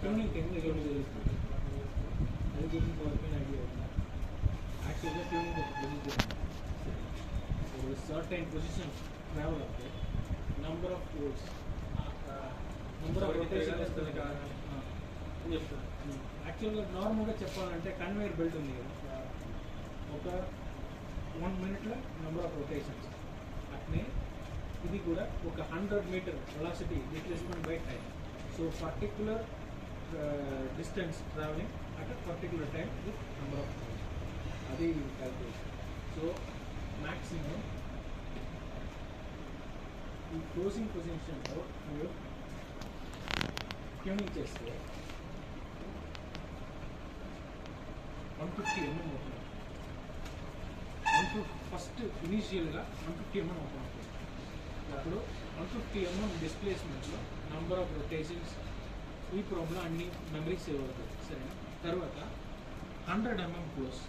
tuning technique ఏమి తెలుస్తుంది అది గురించి వర్కింగ్ ఐడియా ఉంది యాక్చువల్గా ట్యూనింగ్ ఒక పొజిషన్ ஒரு certain position travel అవుతాయి number of poles number of rotation వస్తుంది చెప్తాను యాక్చువల్గా నార్మల్గా చెప్పాలంటే కన్వేయర్ బెల్ట్ ఉంది కదా ఒక 1 minute నెంబర్ ఆఫ్ రొటేషన్స్ అట్నే ఇది కూడా ఒక 100 metre velocity displacement by time so particular distance travelling at particular time with number of poles అది క్యాల్కులేషన్ సో మ్యాక్సిమం ఈ క్లోజింగ్ పొజిషన్లో మీరు ట్యూనింగ్ చేస్తే 150 mm ఓపెన్ ఫస్ట్ ఇనీషియల్గా 150 mm ఓపెన్ అవుతుంది అప్పుడు 150 mm డిస్ప్లేస్మెంట్లో నంబర్ ఆఫ్ రొటేషన్స్ ఈ ప్రాబ్లం అన్ని మెమరీ సేవ్ అవుతుంది సరేనా తర్వాత 100 mm క్లోజ్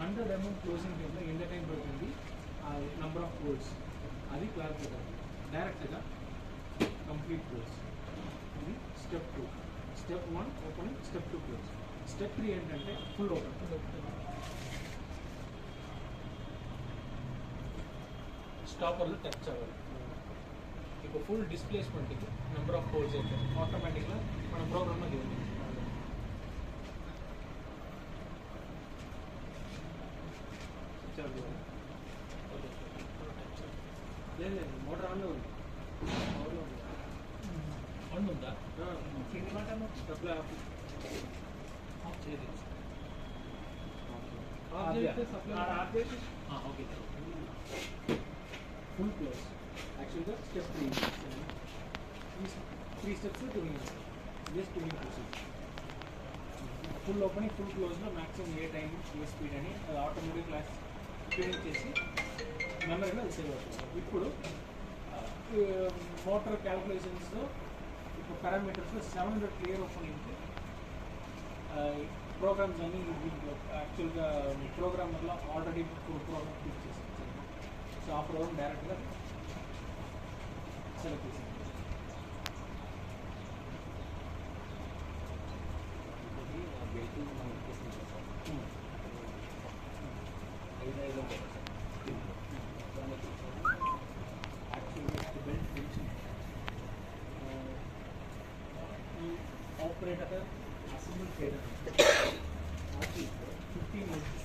100 mm క్లోజింగ్ కింద ఎంత టైం పడుతుంది ఆ నంబర్ ఆఫ్ పోల్స్ అది క్లారిఫై అవుతుంది డైరెక్ట్గా కంప్లీట్ క్లోజ్ ఇది step 2 step 1 opening step 2 close step 3 ఏంటంటే ఫుల్ ఓపెన్ స్టాపర్లు టచ్ అవ్వాలి ఇప్పుడు ఫుల్ డిస్ప్లేస్మెంట్కి నెంబర్ ఆఫ్ పోల్స్ అయితే ఆటోమేటిక్గా మన ప్రోగ్రామ్లో దిగుతుంది లేదు లేదు మోటార్ ఆన్లో ఉంది ఆన్ ఉందా సప్లై ఆఫ్ చేయదు ఓకే ఫుల్ క్లోజ్ యాక్చువల్గా step 3 steps tuning just tuning procedure full opening full క్లోజ్లో మ్యాక్సిమం ఏ టైం ఏ స్పీడ్ అని అది ఆటోమేటిక్ క్లాస్ ట్యూనింగ్ చేసి మెమరీలో అది సేవ్ అవుతుంది ఇప్పుడు మోటార్ క్యాల్కులేషన్స్లో ఇప్పుడు పారామీటర్స్లో 700 క్లియర్ ఓపెనింగ్ ప్రోగ్రామ్స్ అన్ని యాక్చువల్గా ప్రోగ్రామర్లో ఆల్రెడీ ప్రోగ్రామ్ క్లిక్ చేసి సో ఆ ప్రోగ్రామ్ డైరెక్ట్గా సెలెక్ట్ చేసింది ఆపరేటర్ అసెంబ్లీ చేయడం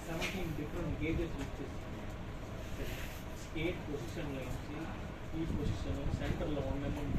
17 డిఫరెంట్ గేజెస్ యూజ్ చేస్తుంది స్టేట్ పొజిషన్లో నుంచి ఈ పొజిషన్ సెంటర్లో 1 mm గ్యాప్